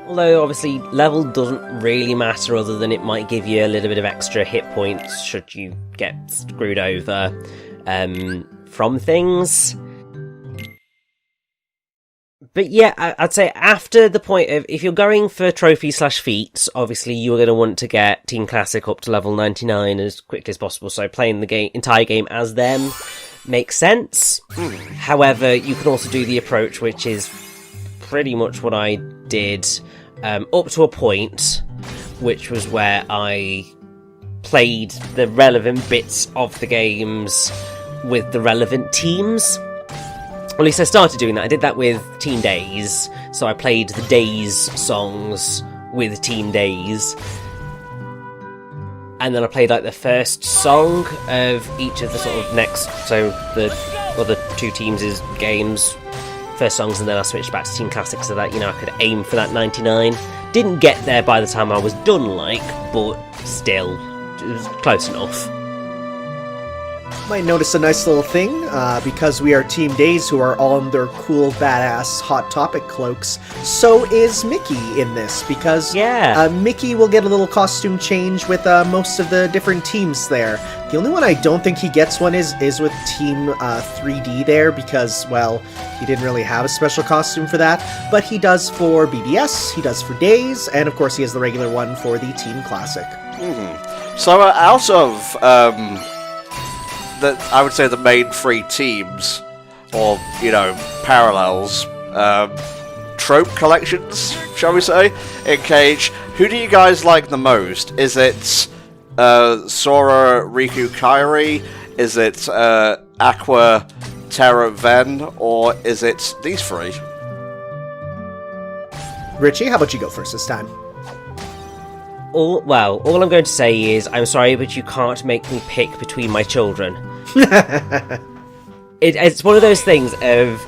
Although, obviously, level doesn't really matter other than it might give you a little bit of extra hit points should you get screwed over from things. But yeah, I'd say after the point of, if you're going for trophy/feats, obviously you are going to want to get Team Classic up to level 99 as quickly as possible, so playing the entire game as them makes sense. However, you can also do the approach, which is pretty much what I did up to a point, which was where I played the relevant bits of the games with the relevant teams. Or at least I started doing that. I did that with Team Days, so I played the Days songs with Team Days. And then I played like the first song of each of the sort of next, so the other two teams' games, first songs, and then I switched back to Team Classic so that, I could aim for that 99. Didn't get there by the time I was done, but still, it was close enough. Might notice a nice little thing, because we are Team Days who are all in their cool, badass Hot Topic cloaks, so is Mickey in this, because Mickey will get a little costume change with most of the different teams there. The only one I don't think he gets one is with Team 3D there, because, well, he didn't really have a special costume for that, but he does for BBS, he does for Days, and of course he has the regular one for the Team Classic. So out of I would say the main three teams, or, parallels, trope collections, shall we say, in Cage, who do you guys like the most? Is it Sora, Riku, Kairi? Is it Aqua, Terra, Ven? Or is it these three? Richie, how about you go first this time? All I'm going to say is, I'm sorry, but you can't make me pick between my children. It's one of those things of,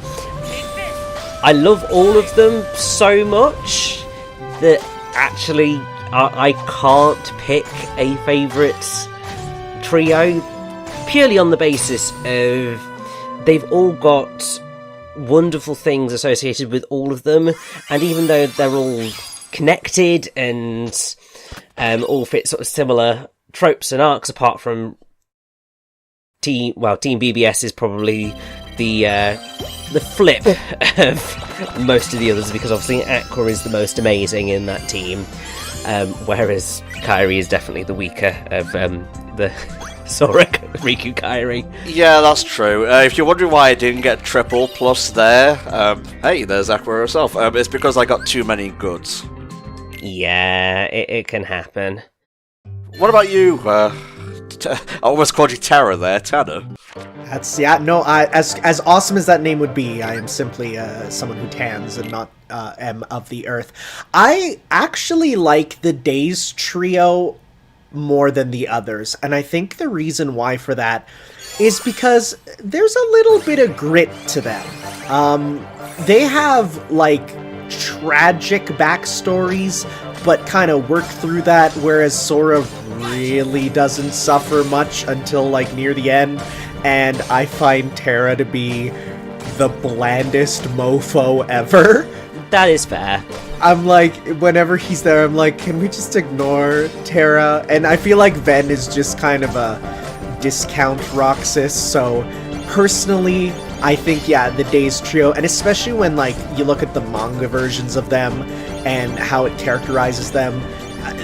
I love all of them so much that actually I can't pick a favourite trio, purely on the basis of they've all got wonderful things associated with all of them, and even though they're all connected and all fit sort of similar tropes and arcs, apart from Team BBS is probably the flip of most of the others, because obviously Aqua is the most amazing in that team, whereas Kairi is definitely the weaker of the Sora, Riku, Kairi. Yeah, that's true. If you're wondering why I didn't get triple plus there, hey, there's Aqua herself. It's because I got too many goods. Yeah, it can happen. What about you? I almost called you Terra there, Tanner. That's, as awesome as that name would be, I am simply someone who tans and not am of the earth. I actually like the Days trio more than the others, and I think the reason why for that is because there's a little bit of grit to them. They have, tragic backstories, but kind of work through that, whereas Sora really doesn't suffer much until, near the end, and I find Terra to be the blandest mofo ever. That is fair. I'm whenever he's there, I'm can we just ignore Terra? And I feel like Ven is just kind of a discount Roxas, so personally, I think, the Days trio, and especially when, you look at the manga versions of them and how it characterizes them,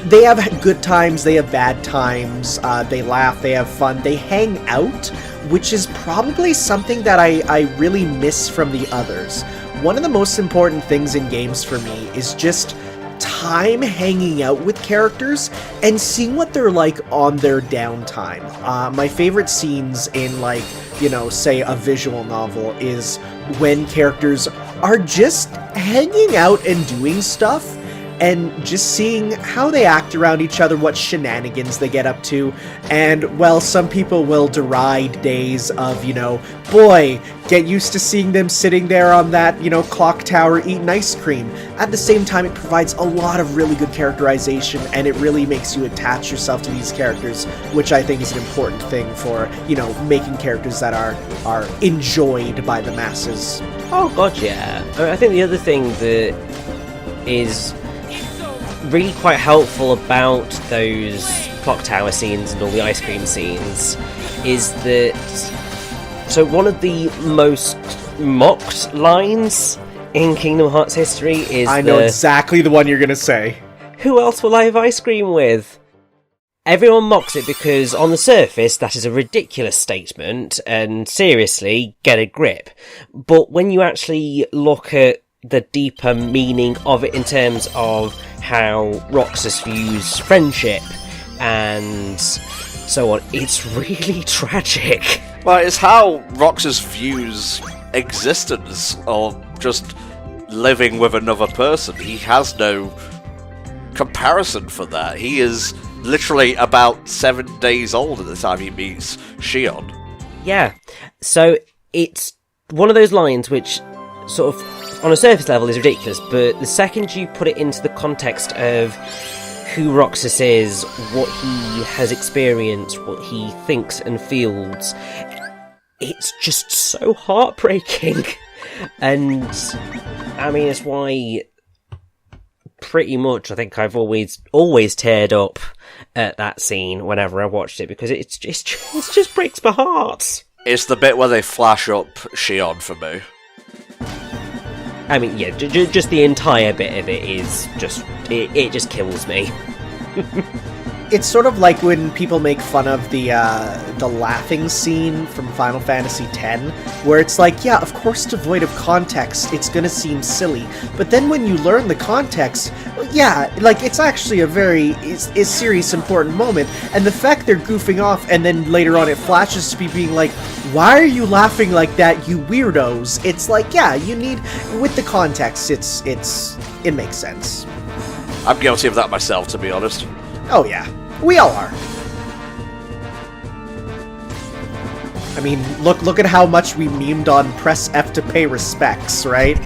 they have good times, they have bad times, they laugh, they have fun, they hang out, which is probably something that I really miss from the others. One of the most important things in games for me is just time hanging out with characters and seeing what they're like on their downtime. My favorite scenes in, say a visual novel is when characters are just hanging out and doing stuff, and just seeing how they act around each other, what shenanigans they get up to. And, well, some people will deride Days of, boy, get used to seeing them sitting there on that, clock tower eating ice cream. At the same time, it provides a lot of really good characterization, and it really makes you attach yourself to these characters, which I think is an important thing for, making characters that are enjoyed by the masses. Oh, God, yeah. I think the other thing that is really quite helpful about those clock tower scenes and all the ice cream scenes is that... So one of the most mocked lines in Kingdom Hearts history is I know exactly the one you're gonna say. Who else will I have ice cream with? Everyone mocks it because on the surface that is a ridiculous statement and seriously, get a grip. But when you actually look at the deeper meaning of it in terms of how Roxas views friendship and so on, it's really tragic. Well, it's how Roxas views existence, or just living with another person. He has no comparison for that. He is literally about 7 days old at the time he meets Xion. Yeah, so it's one of those lines which sort of, on a surface level, is ridiculous, but the second you put it into the context of who Roxas is, what he has experienced, what he thinks and feels, it's just so heartbreaking. And, I mean, it's why pretty much I think I've always teared up at that scene whenever I watched it, because it just breaks my heart. It's the bit where they flash up Xion for me. I mean, yeah, just the entire bit of it is just... It just kills me. It's sort of like when people make fun of the laughing scene from Final Fantasy X, where it's like, yeah, of course devoid of context, it's gonna seem silly. But then when you learn the context, yeah, like, it's actually a very serious, important moment. And the fact they're goofing off, and then later on it flashes to be being like, why are you laughing like that, you weirdos? It's like, yeah, you need... With the context, it makes sense. I'm guilty of that myself, to be honest. Oh yeah, we all are. I mean, look at how much we memed on press F to pay respects, right?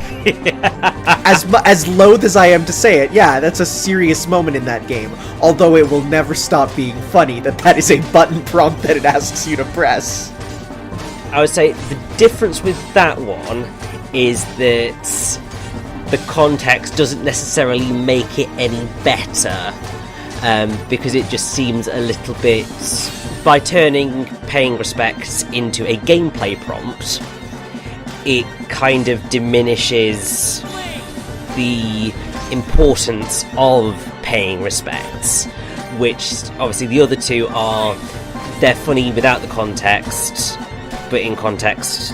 As loath as I am to say it, yeah, that's a serious moment in that game. Although it will never stop being funny that is a button prompt that it asks you to press. I would say the difference with that one is that the context doesn't necessarily make it any better. Because it just seems a little bit... By turning paying respects into a gameplay prompt, it kind of diminishes the importance of paying respects, which obviously the other two are... They're funny without the context, but in context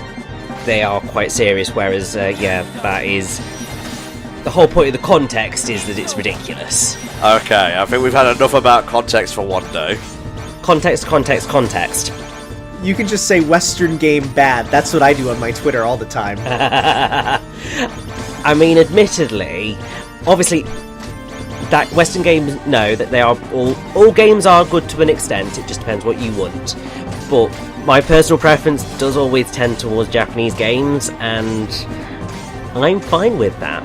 they are quite serious, whereas, yeah, that is... The whole point of the context is that it's ridiculous. Okay, I think we've had enough about context for one day. Context, context, context. You can just say Western game bad. That's what I do on my Twitter all the time. I mean, admittedly, obviously, that Western games know that they are all games are good to an extent. It just depends what you want. But my personal preference does always tend towards Japanese games, and I'm fine with that.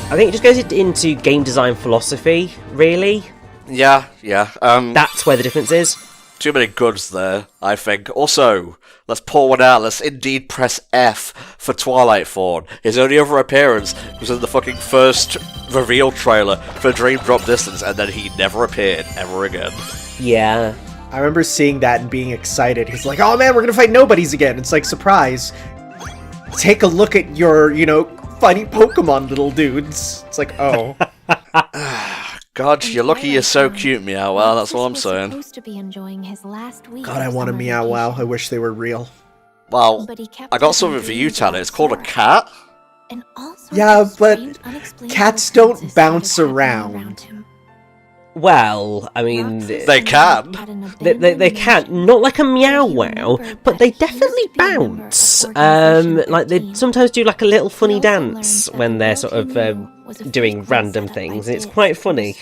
I think it just goes into game design philosophy, really. Yeah. That's where the difference is. Too many goods there, I think. Also, let's pull one out. Let's indeed press F for Twilight Thorn. His only other appearance was in the fucking first reveal trailer for Dream Drop Distance, and then he never appeared ever again. Yeah. I remember seeing that and being excited. He's like, oh man, we're gonna fight nobodies again. It's like, surprise. Take a look at your, funny Pokemon little dudes. It's like, oh. God, you're lucky you're so cute, Meow Wow, that's all I'm saying. God, I want a Meow Wow. I wish they were real. Well, I got something for you, Tanner. It's called a cat. Yeah, but cats don't bounce around. Well, I mean... They can. They can. Not like a Meow Wow, but they definitely bounce. Like, they sometimes do like a little funny dance when they're sort of doing random things, and it's quite funny.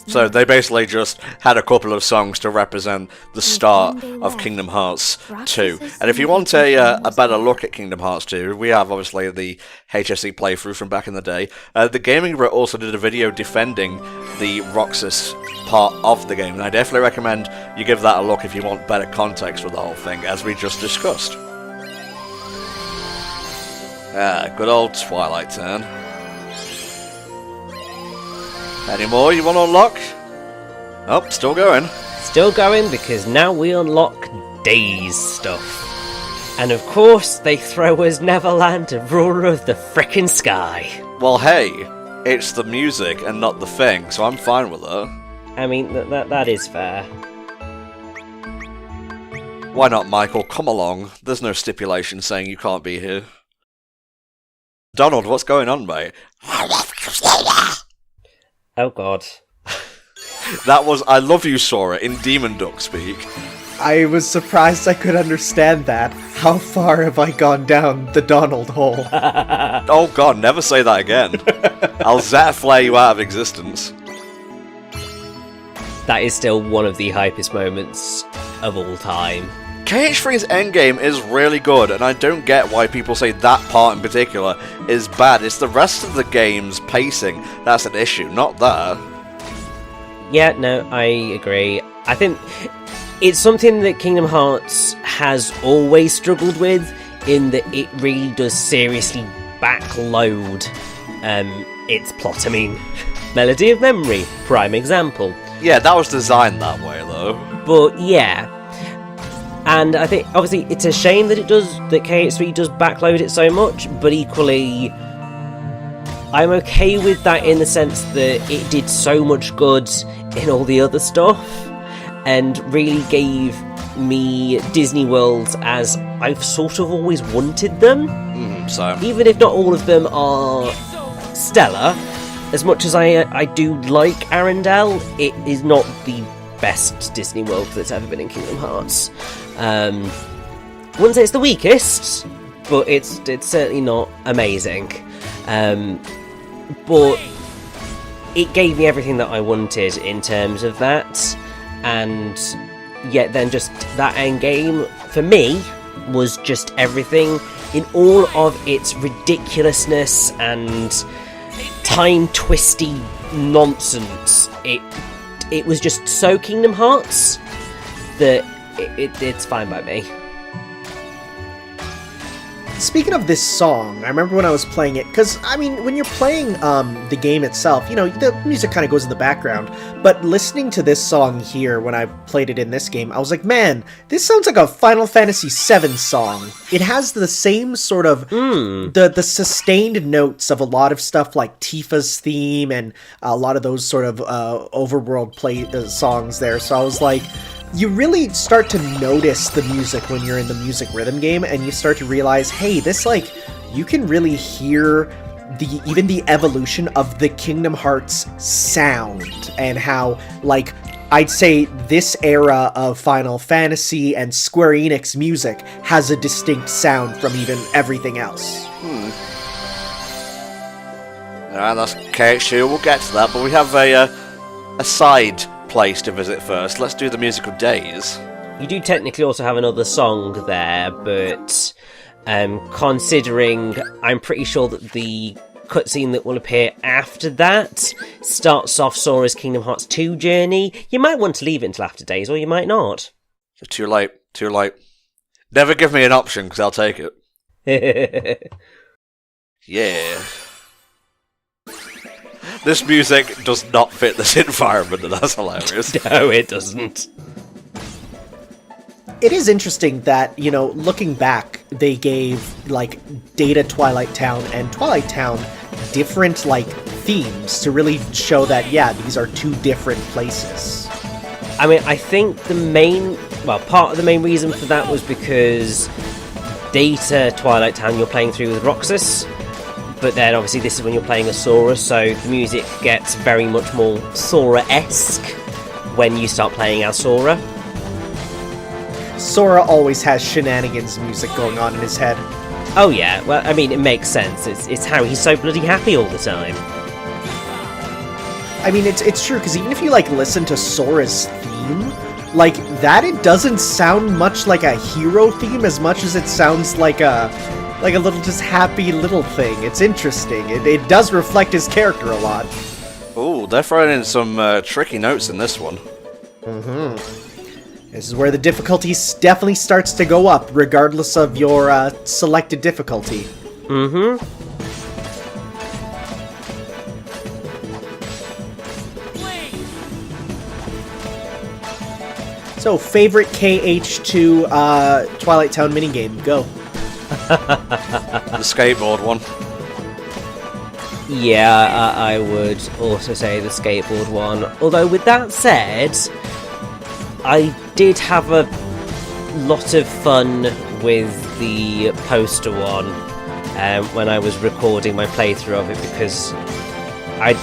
So they basically just had a couple of songs to represent the start of Kingdom Hearts 2. And if you want a better look at Kingdom Hearts 2, we have obviously the HSC playthrough from back in the day. The Gaming Brit also did a video defending the Roxas part of the game, and I definitely recommend you give that a look if you want better context for the whole thing, as we just discussed. Good old Twilight turn. Any more you want to unlock? Oh, still going. Still going, because now we unlock Days stuff. And of course, they throw us Neverland and Ruler of the frickin' Sky. Well, hey, it's the music and not the thing, so I'm fine with it. I mean, that is fair. Why not, Michael? Come along. There's no stipulation saying you can't be here. Donald, what's going on, mate? Oh god. That was I love you, Sora, in Demon Duck speak. I was surprised I could understand that. How far have I gone down the Donald hole? Oh god, never say that again. I'll zap flare you out of existence. That is still one of the hypest moments of all time. KH3's endgame is really good, and I don't get why people say that part in particular is bad. It's the rest of the game's pacing that's an issue, not that. Yeah, no, I agree. I think it's something that Kingdom Hearts has always struggled with, in that it really does seriously backload its plot. I mean, Melody of Memory, prime example. Yeah, that was designed that way, though. But yeah, and I think obviously it's a shame that KH3 does backload it so much, but equally, I'm okay with that in the sense that it did so much good in all the other stuff, and really gave me Disney worlds as I've sort of always wanted them. So even if not all of them are stellar, as much as I do like Arendelle, it is not the best Disney world that's ever been in Kingdom Hearts. I wouldn't say it's the weakest, but it's certainly not amazing. But it gave me everything that I wanted in terms of that, and yet then just that end game for me was just everything in all of its ridiculousness and time twisty nonsense. It was just so Kingdom Hearts that it's fine by me. Speaking of this song, I remember when I was playing it, because, I mean, when you're playing the game itself, you know, the music kind of goes in the background, but listening to this song here when I played it in this game, I was like, man, this sounds like a Final Fantasy VII song. It has the same sort of, the sustained notes of a lot of stuff like Tifa's theme and a lot of those sort of overworld songs there, so I was like, you really start to notice the music when you're in the music rhythm game, and you start to realize, hey, this, like, you can really hear even the evolution of the Kingdom Hearts sound, and how, like, I'd say this era of Final Fantasy and Square Enix music has a distinct sound from even everything else. Alright, that's KH2, we'll get to that, but we have a side place to visit first. Let's do the musical days. You do technically also have another song there, but considering I'm pretty sure that the cutscene that will appear after that starts off Sora's Kingdom Hearts 2 journey, you might want to leave it until after Days, or you might not. Too late. Never give me an option, because I'll take it. Yeah. This music does not fit this environment, and that's hilarious. No, it doesn't. It is interesting that, you know, looking back, they gave, like, Data Twilight Town and Twilight Town different, like, themes to really show that, yeah, these are two different places. I mean, I think part of the main reason for that was because Data Twilight Town you're playing through with Roxas, but then obviously this is when you're playing as Sora, so the music gets very much more Sora-esque when you start playing as Sora. Sora always has shenanigans music going on in his head. Oh yeah, well, I mean, it makes sense. It's how he's so bloody happy all the time. I mean, it's true, because even if you, like, listen to Sora's theme, like, that it doesn't sound much like a hero theme as much as it sounds like a little just happy little thing. It's interesting. It does reflect his character a lot. Ooh, they're throwing in some tricky notes in this one. This is where the difficulty definitely starts to go up, regardless of your selected difficulty. So, favorite KH2 Twilight Town minigame, go. The skateboard one. Yeah, I would also say the skateboard one. Although, with that said, I did have a lot of fun with the poster one when I was recording my playthrough of it, because I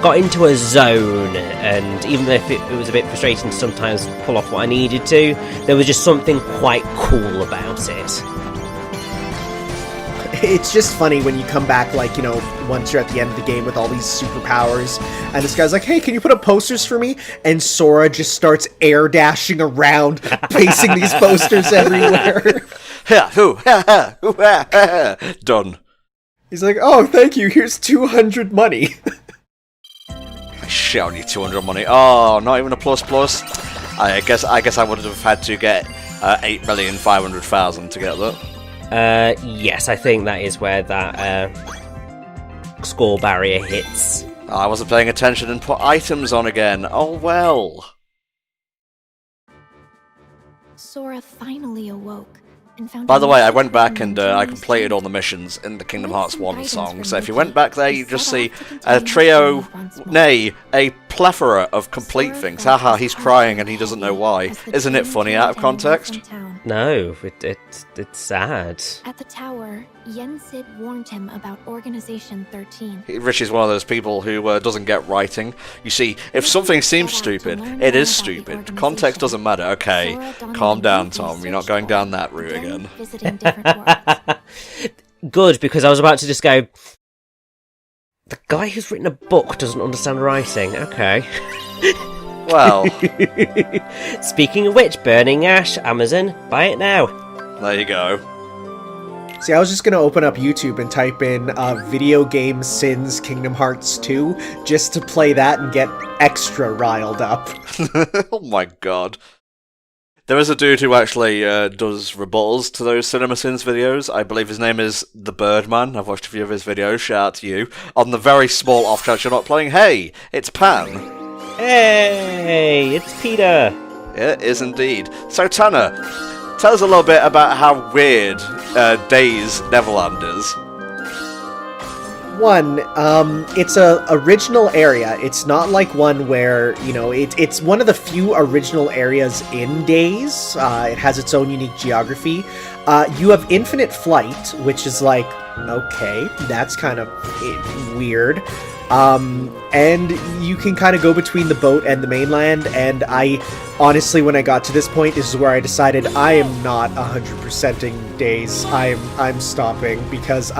got into a zone, and even if it was a bit frustrating to sometimes pull off what I needed to, there was just something quite cool about it. It's just funny when you come back, like, you know, once you're at the end of the game with all these superpowers, and this guy's like, hey, can you put up posters for me? And Sora just starts air dashing around, pasting these posters everywhere. Done. He's like, oh, thank you, here's 200 money. I shit on you 200 money. Oh, not even a plus plus? I guess I would have had to get 8,500,000 to get that. Yes, I think that is where that score barrier hits. I wasn't paying attention and put items on again. Oh well. Sora finally awoke and found. By the way, I went back and I completed all the missions in the Kingdom Hearts 1 song. So if you went back there, you just see a trio, nay, a plethora of complete things. Haha, he's crying and he doesn't know why. Isn't it funny out of context? No, it's sad. At the tower, Yen Sid warned him about Organization 13. Rich is one of those people who doesn't get writing. You see, if something seems stupid, it is stupid. Context doesn't matter. Okay, calm down, Tom. You're not going down that route again. Good, because I was about to just go, the guy who's written a book doesn't understand writing. Okay. Well, speaking of which, Burning Ash, Amazon, buy it now. There you go. See, I was just gonna open up YouTube and type in video game sins Kingdom Hearts 2 just to play that and get extra riled up. Oh my god. There is a dude who actually does rebuttals to those CinemaSins videos. I believe his name is The Birdman. I've watched a few of his videos, shout out to you. On the very small off chance you're not playing, hey, it's Pan. Hey, it's Peter. It is indeed. So Tanner, tell us a little bit about how weird Days Neverland is. One, it's a original area. It's not like one where, you know, it's one of the few original areas in Days. It has its own unique geography. You have infinite flight, which is like, okay, that's kind of weird. And you can kind of go between the boat and the mainland, and I honestly, when I got to this point, this is where I decided I am not 100%ing Days. I'm stopping, because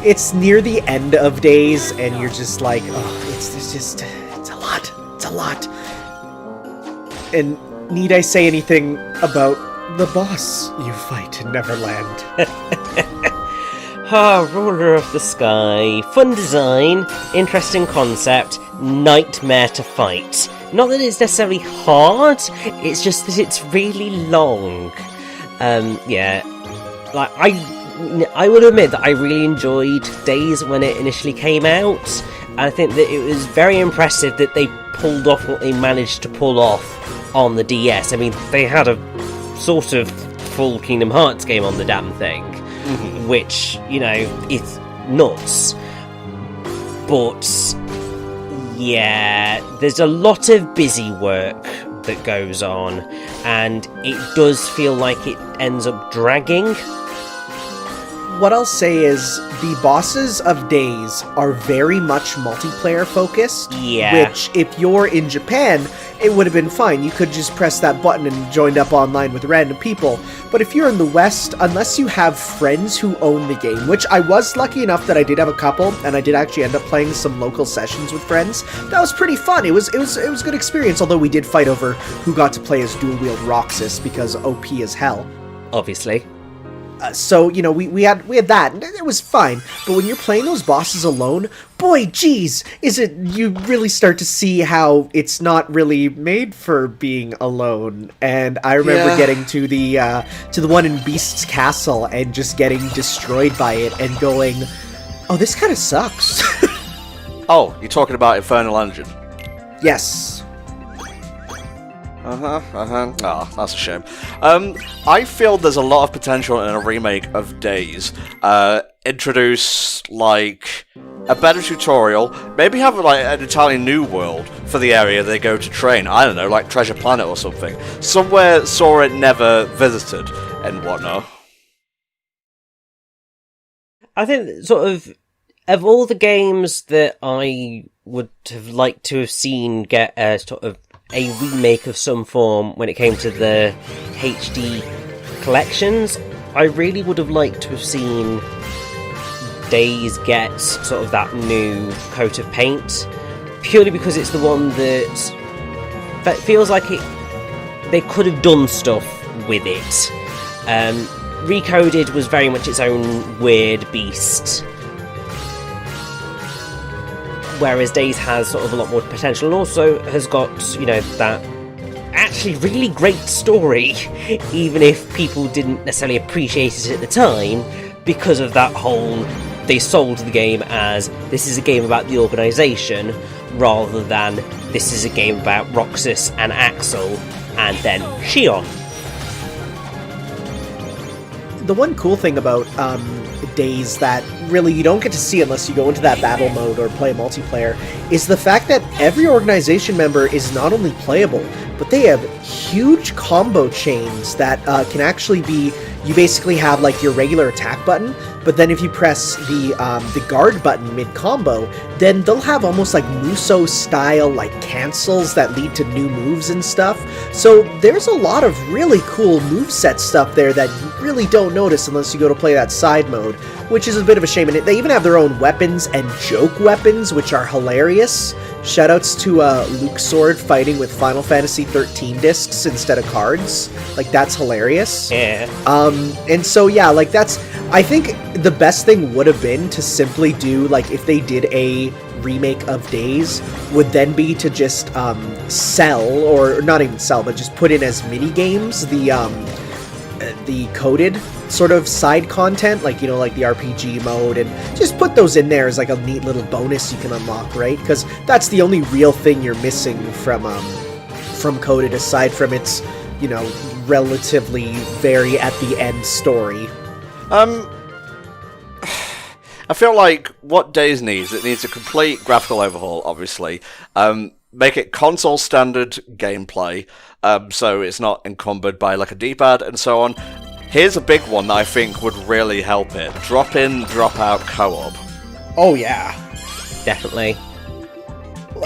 it's near the end of Days, and you're just like, oh, it's a lot. And need I say anything about the boss you fight in Neverland? Ruler of the Sky. Fun design, interesting concept, nightmare to fight. Not that it's necessarily hard, it's just that it's really long. Yeah. Like, I would admit that I really enjoyed Days when it initially came out. And I think that it was very impressive that they pulled off what they managed to pull off on the DS. I mean, they had a sort of full Kingdom Hearts game on the damn thing. Mm-hmm. Which, you know, is nuts. But, yeah, there's a lot of busy work that goes on, and it does feel like it ends up dragging. What I'll say is, the bosses of Days are very much multiplayer focused. Yeah. Which, if you're in Japan, it would have been fine. You could just press that button and joined up online with random people. But if you're in the West, unless you have friends who own the game, which I was lucky enough that I did have a couple, and I did actually end up playing some local sessions with friends, that was pretty fun. It was a good experience, although we did fight over who got to play as dual-wield Roxas, because OP as hell. Obviously. So, you know, we had that, and it was fine. But when you're playing those bosses alone, boy, geez, you really start to see how it's not really made for being alone. And I remember getting to the one in Beast's Castle and just getting destroyed by it and going, oh, this kind of sucks. Oh, you're talking about Infernal Engine? Yes. Oh, that's a shame. I feel there's a lot of potential in a remake of Days. Introduce, like, a better tutorial. Maybe have, like, an entirely new world for the area they go to train. I don't know, like Treasure Planet or something. Somewhere Sora never visited and whatnot. I think, sort of all the games that I would have liked to have seen get a sort of a remake of some form when it came to the HD collections, I really would have liked to have seen Days get sort of that new coat of paint, purely because it's the one that feels like they could have done stuff with it. Recoded was very much its own weird beast, whereas Days has sort of a lot more potential, and also has got, you know, that actually really great story, even if people didn't necessarily appreciate it at the time, because of that whole, they sold the game as, this is a game about the organisation, rather than, this is a game about Roxas and Axel, and then Xion. The one cool thing about Days that really you don't get to see unless you go into that battle mode or play multiplayer is the fact that every organization member is not only playable, but they have huge combo chains that can actually be, you basically have like your regular attack button, but then if you press the guard button mid-combo, then they'll have almost like Muso style like cancels that lead to new moves and stuff. So there's a lot of really cool moveset stuff there that you really don't notice unless you go to play that side mode, which is a bit of a shame. And they even have their own weapons and joke weapons, which are hilarious. Shoutouts to Luke's sword fighting with Final Fantasy 13 discs instead of cards. Like, that's hilarious. Yeah. And so, yeah, like, that's... I think the best thing would have been to simply do, like, if they did a remake of Days, would then be to just sell, or not even sell, but just put in as mini-games the coded sort of side content, like, you know, like the RPG mode, and just put those in there as like a neat little bonus you can unlock, right? Because that's the only real thing you're missing from coded, aside from its, you know, relatively very at the end story. I feel like what Days needs, it needs a complete graphical overhaul, obviously. Make it console standard gameplay, so it's not encumbered by like a D-pad and so on. Here's a big one that I think would really help it. Drop in, drop out co-op. Oh yeah. Definitely.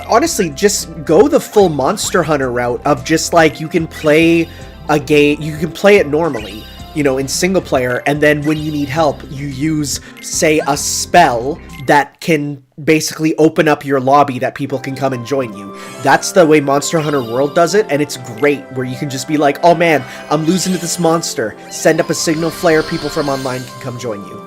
Honestly, just go the full Monster Hunter route of just like, you can play a game, you can play it normally, you know, in single player, and then when you need help, you use, say, a spell that can basically open up your lobby that people can come and join you. That's the way Monster Hunter World does it, and it's great, where you can just be like, oh man, I'm losing to this monster. Send up a signal flare, people from online can come join you.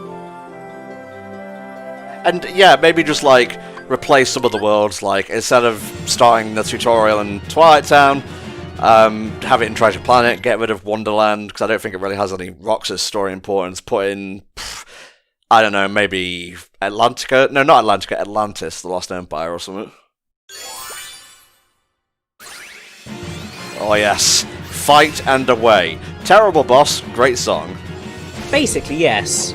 And yeah, maybe just like replace some of the worlds, like instead of starting the tutorial in Twilight Town, have it in Treasure Planet, get rid of Wonderland, because I don't think it really has any Roxas story importance. Put in, I don't know, maybe Atlantica? No, not Atlantica, Atlantis, the Lost Empire or something. Oh yes, Fight and Away. Terrible boss, great song. Basically, yes.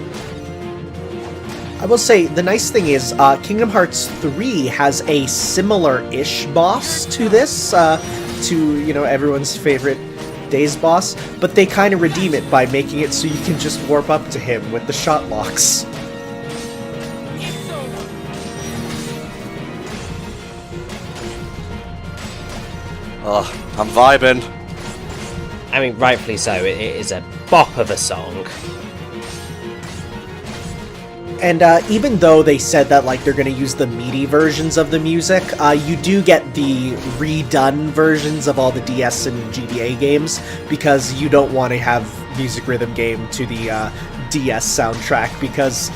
I will say, the nice thing is, Kingdom Hearts 3 has a similar-ish boss to this, to, you know, everyone's favorite Days boss, but they kind of redeem it by making it so you can just warp up to him with the shot locks. Oh, I'm vibing. I mean, rightfully so, it is a bop of a song. And even though they said that, like, they're going to use the MIDI versions of the music, you do get the redone versions of all the DS and GBA games, because you don't want to have Music Rhythm Game to the DS soundtrack, because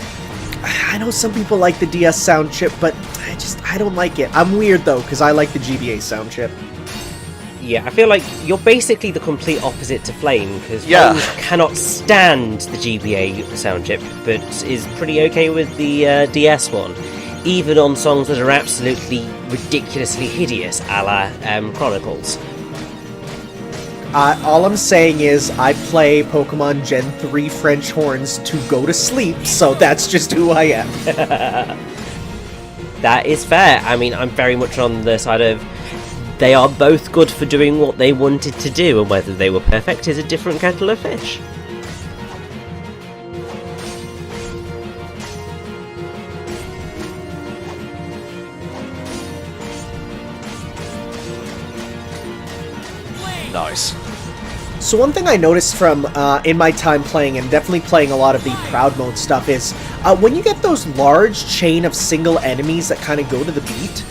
I know some people like the DS sound chip, but I don't like it. I'm weird, though, because I like the GBA sound chip. Yeah, I feel like you're basically the complete opposite to Flame, because Yeah. Flame cannot stand the GBA sound chip, but is pretty okay with the DS one, even on songs that are absolutely ridiculously hideous, a la Chronicles. All I'm saying is I play Pokemon Gen 3 French Horns to go to sleep, so that's just who I am. That is fair. I mean, I'm very much on the side of they are both good for doing what they wanted to do, and whether they were perfect is a different kettle of fish. Nice. So one thing I noticed from in my time playing, and definitely playing a lot of the Proud Mode stuff, is when you get those large chain of single enemies that kind of go to the beat,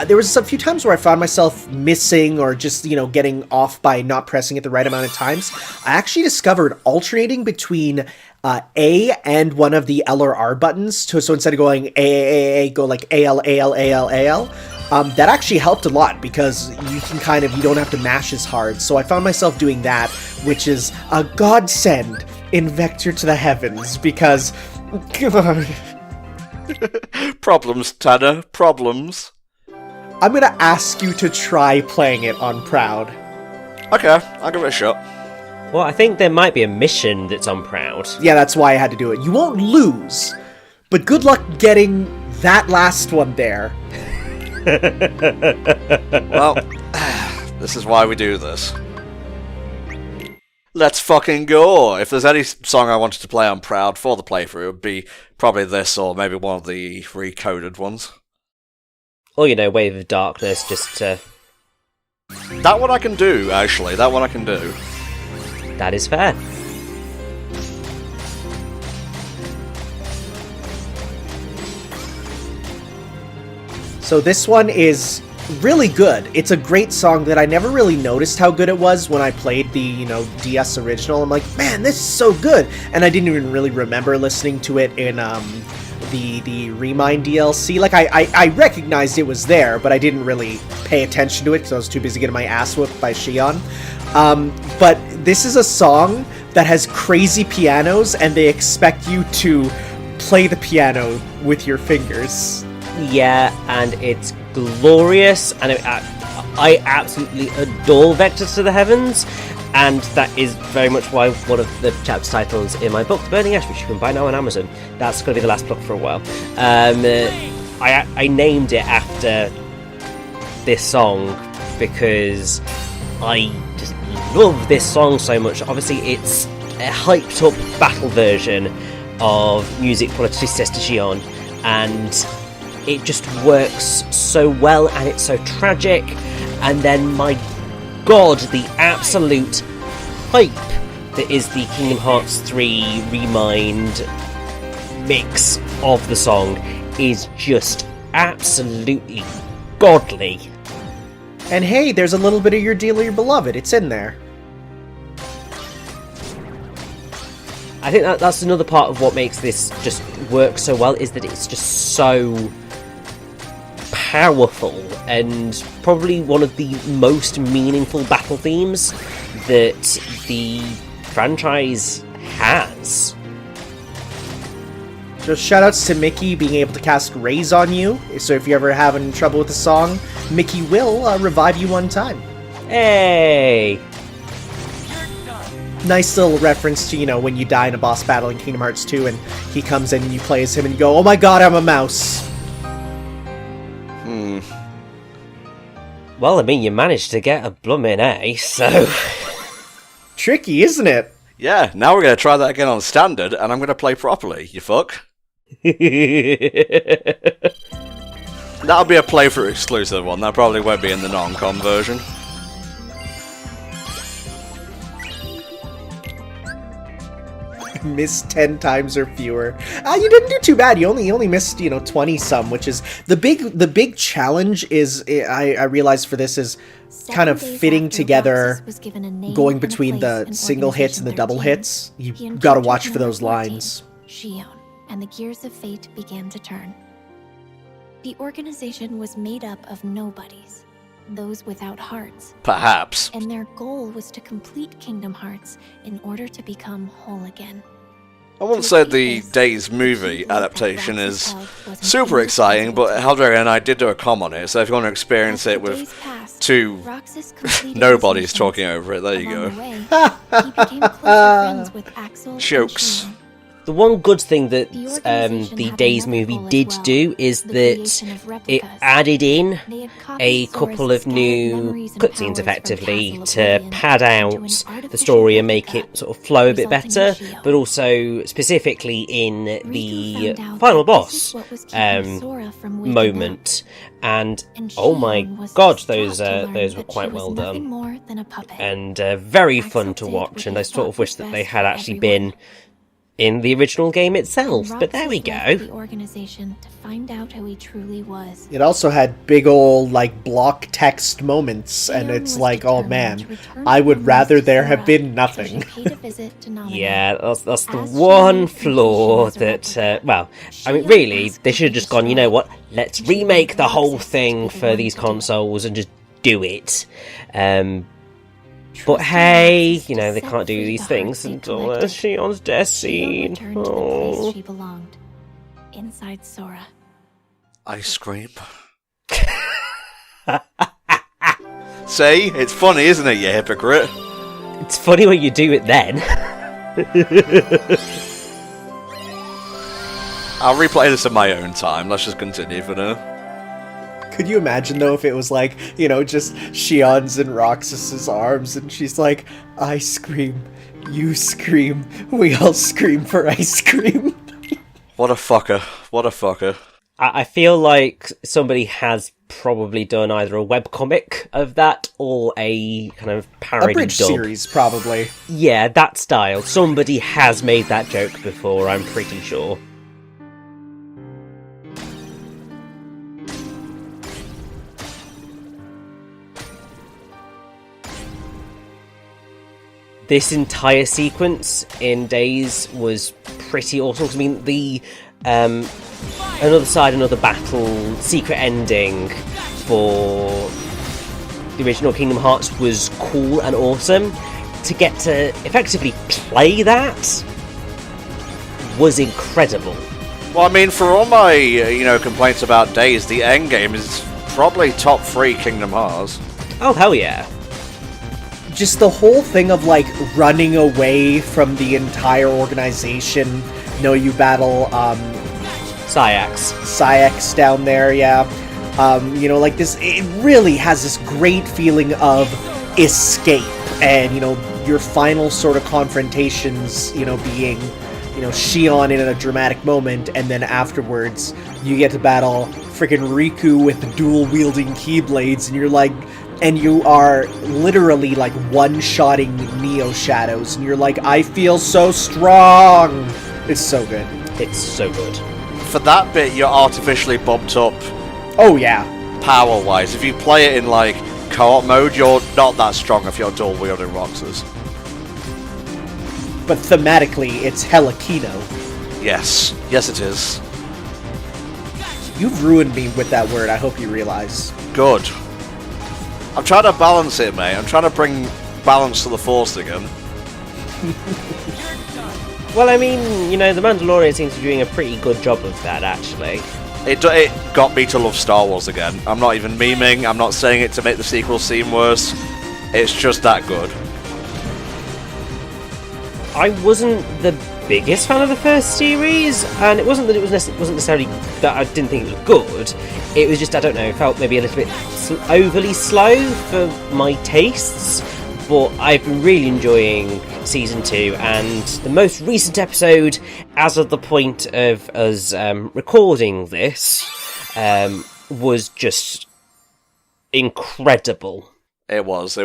there was a few times where I found myself missing or just, getting off by not pressing it the right amount of times. I actually discovered alternating between A and one of the L or R buttons. So instead of going A, go like AL, AL, AL, AL. That actually helped a lot because you can you don't have to mash as hard. So I found myself doing that, which is a godsend in Vector to the Heavens because, God. Problems, Tanner, problems. I'm gonna ask you to try playing it on Proud. Okay, I'll give it a shot. Well, I think there might be a mission that's on Proud. Yeah, that's why I had to do it. You won't lose, but good luck getting that last one there. Well, this is why we do this. Let's fucking go! If there's any song I wanted to play on Proud for the playthrough, it would be probably this or maybe one of the recoded ones. Or, Wave of Darkness, just to... That one I can do, actually. That one I can do. That is fair. So this one is really good. It's a great song that I never really noticed how good it was when I played the, DS original. I'm like, man, this is so good. And I didn't even really remember listening to it in the Remind DLC. Like, I recognized it was there, but I didn't really pay attention to it because I was too busy getting my ass whooped by Xion. But this is a song that has crazy pianos, and they expect you to play the piano with your fingers. Yeah, and it's glorious, and I absolutely adore Vectors to the Heavens, and that is very much why one of the chapter titles in my book, The Burning Ash, which you can buy now on Amazon, that's going to be the last book for a while. I named it after this song because I just love this song so much. Obviously, it's a hyped up battle version of Music Quality Sister Xion, and it just works so well, and it's so tragic. And then, my god, the absolute hype that is the Kingdom Hearts 3 Remind mix of the song is just absolutely godly. And hey, there's a little bit of your Dearly Beloved. It's in there. I think that's another part of what makes this just work so well, is that it's just so powerful, and probably one of the most meaningful battle themes that the franchise has. Just shoutouts to Mickey being able to cast Raise on you, so if you're ever having trouble with the song, Mickey will revive you one time. Hey! Nice little reference to, when you die in a boss battle in Kingdom Hearts 2 and he comes in and you play as him and you go, oh my god, I'm a mouse. Well, I mean, you managed to get a blooming A, so... Tricky, isn't it? Yeah, now we're going to try that again on standard, and I'm going to play properly, you fuck. That'll be a playthrough exclusive one, that probably won't be in the non-com version. Missed 10 times or fewer. You didn't do too bad. You only missed 20 some, which is the big challenge. Is I realized for this is kind of fitting together, going between the single hits and the double hits. You gotta watch for those lines. Xion, and the gears of fate began to turn. The organization was made up of nobodies, those without hearts. Perhaps. And their goal was to complete Kingdom Hearts in order to become whole again. I wouldn't say the Days movie adaptation is super exciting, but Heldre and I did do a com on it, so if you want to experience it with two nobodies talking over it, there you go. Jokes. The one good thing that the Days movie did do is that it added in a couple of new cutscenes, effectively, to pad out the story and make it sort of flow a bit better, but also specifically in the final boss moment. And oh my god, those were quite well done and very fun to watch. And I sort of wish that they had actually been in the original game itself, but there we go. The organization to find out who he truly was. It also had big old, like, block text moments, and it's like, oh man, I would rather there have been nothing. Yeah, that's the one flaw that, well, I mean, really, they should have just gone, you know what, let's remake the whole thing for these consoles and just do it. But hey, you know, they can't do these things until Xion's death scene. Oh. She belonged, inside Sora. Ice cream. See? It's funny, isn't it, you hypocrite? It's funny when you do it then. I'll replay this in my own time. Let's just continue for now. Could you imagine, though, if it was like, you know, just Xion's in Roxas's arms, and she's like, I scream, you scream, we all scream for ice cream. What a fucker. What a fucker. I feel like somebody has probably done either a webcomic of that or a kind of parody Abridged dub. series, probably. Yeah, that style. Somebody has made that joke before, I'm pretty sure. This entire sequence in Days was pretty awesome. 'Cause, I mean, the Another Side, Another Battle secret ending for the original Kingdom Hearts was cool and awesome. To get to effectively play that was incredible. Well, I mean, for all my, complaints about Days, the endgame is probably top 3 Kingdom Hearts. Oh, hell yeah. Just the whole thing of, like, running away from the entire organization. You battle, Syax down there, yeah. Like this, it really has this great feeling of escape. And, your final sort of confrontations, being, Xion in a dramatic moment, and then afterwards, you get to battle freaking Riku with dual-wielding Keyblades, and you're like... And you are literally, like, one-shotting Neo Shadows, and you're like, I feel so strong! It's so good. It's so good. For that bit, you're artificially bumped up. Oh, yeah. Power-wise. If you play it in, like, co-op mode, you're not that strong if you're dual-wielding Roxas. But thematically, it's hella Kino. Yes. Yes, it is. You've ruined me with that word, I hope you realize. Good. I'm trying to balance it, mate. I'm trying to bring balance to the Force again. Well, I mean, The Mandalorian seems to be doing a pretty good job of that, actually. It got me to love Star Wars again. I'm not even memeing. I'm not saying it to make the sequel seem worse. It's just that good. I wasn't the biggest fan of the first series, and it wasn't that it wasn't necessarily that I didn't think it was good. It was just, I don't know, it felt maybe a little bit overly slow for my tastes, but I've been really enjoying Season 2, and the most recent episode, as of the point of us recording this, was just incredible. It was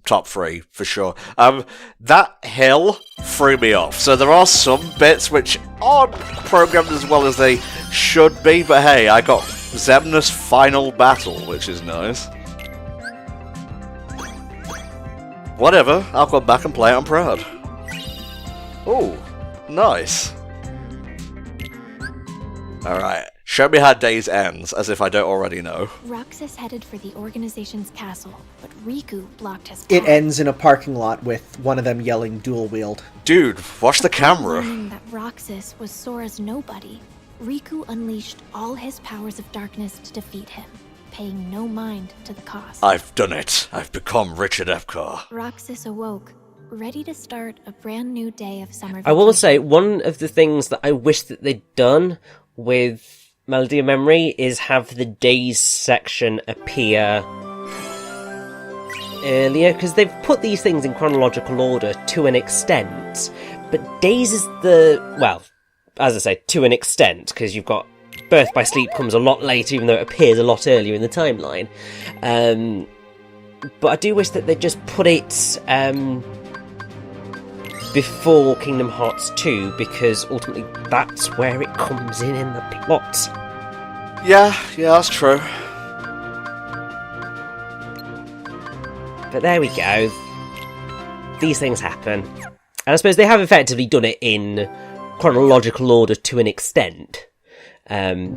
top 3, for sure. That hill threw me off. So there are some bits which aren't programmed as well as they should be, but hey, I got Xemna's final battle, which is nice. Whatever, I'll come back and play it, I'm proud. Ooh, nice. Alright, Show me how Days ends, as if I don't already know. Roxas headed for the organization's castle, but Riku blocked his path. It ends in a parking lot with one of them yelling dual wield. Dude, watch the camera. Learning that Roxas was Sora's nobody, Riku unleashed all his powers of darkness to defeat him, paying no mind to the cost. I've done it. I've become Richard Epcar. Roxas awoke, ready to start a brand new day of summer I will vacation. say, one of the things that I wish that they'd done with Melody of Memory is have the Days section appear earlier, because they've put these things in chronological order to an extent, but Days is well, as I say, to an extent, because you've got Birth by Sleep comes a lot later, even though it appears a lot earlier in the timeline. But I do wish that they'd just put it before Kingdom Hearts 2, because ultimately that's where it comes in the plot. Yeah, that's true. But there we go. These things happen. And I suppose they have effectively done it in chronological order to an extent. And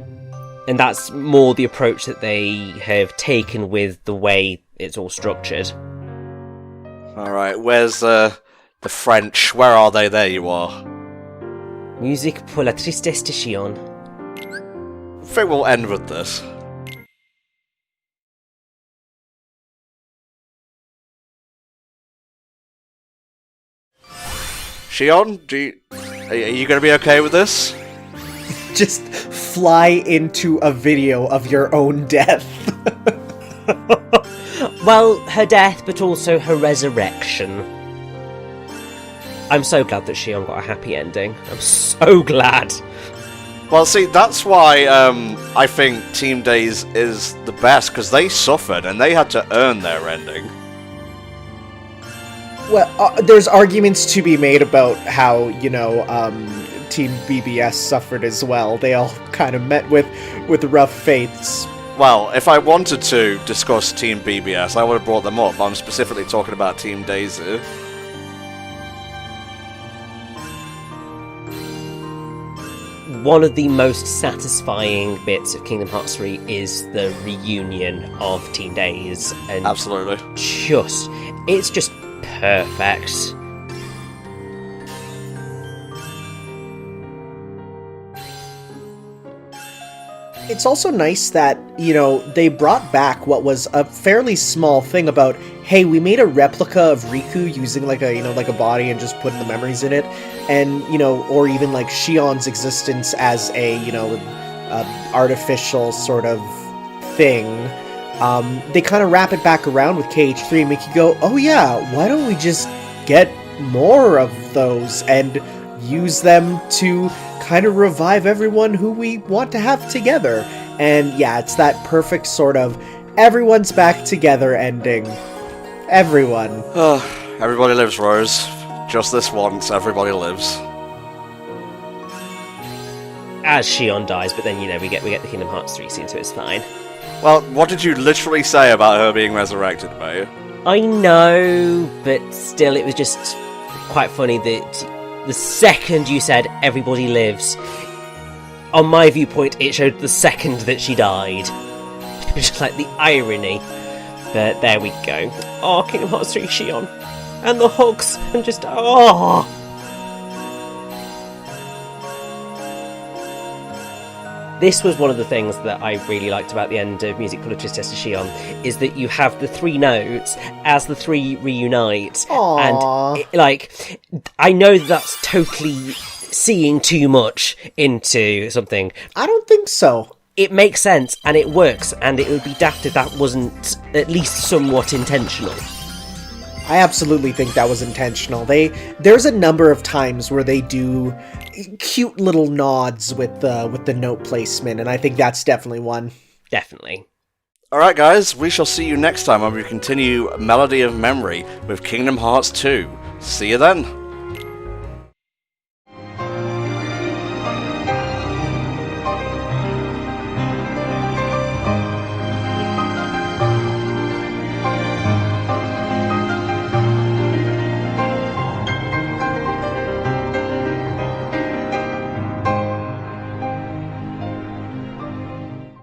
that's more the approach that they have taken with the way it's all structured. Alright, where's the French? Where are they? There you are. Musique pour la tristesse de Xion. I think we'll end with this. Xion, are you going to be okay with this? Just fly into a video of your own death. Well, her death, but also her resurrection. I'm so glad that Xion got a happy ending. I'm so glad. Well, see, that's why I think Team Days is the best, because they suffered and they had to earn their ending. Well, there's arguments to be made about how, Team BBS suffered as well. They all kind of met with rough fates. Well, if I wanted to discuss Team BBS, I would have brought them up, but I'm specifically talking about Team Daisy. One of the most satisfying bits of Kingdom Hearts 3 is the reunion of Team Days. And Absolutely. It's just perfect. It's also nice that, they brought back what was a fairly small thing about, hey, we made a replica of Riku using like a body and just putting the memories in it. And, or even like Xion's existence as a artificial sort of thing. They kind of wrap it back around with KH3 and make you go, oh yeah, why don't we just get more of those and use them to kind of revive everyone who we want to have together. And yeah, it's that perfect sort of everyone's back together ending. Everyone. Everybody lives, Rose. Just this once, everybody lives. As Xion dies, but then, we get the Kingdom Hearts 3 scene, so it's fine. Well, what did you literally say about her being resurrected, mate? I know, but still, it was just quite funny that the second you said everybody lives, on my viewpoint, it showed the second that she died. Just like the irony. But there we go. Oh, Kingdom Hearts 3 Xion. And the hugs. And just, oh. This was one of the things that I really liked about the end of Music for La Tristesse de Xion, is that you have the three notes as the three reunite. Aww. And, I know that's totally seeing too much into something. I don't think so. It makes sense, and it works, and it would be daft if that wasn't at least somewhat intentional. I absolutely think that was intentional. There's a number of times where they do cute little nods with the note placement, and I think that's definitely one. Definitely. Alright guys, we shall see you next time when we continue Melody of Memory with Kingdom Hearts 2. See you then!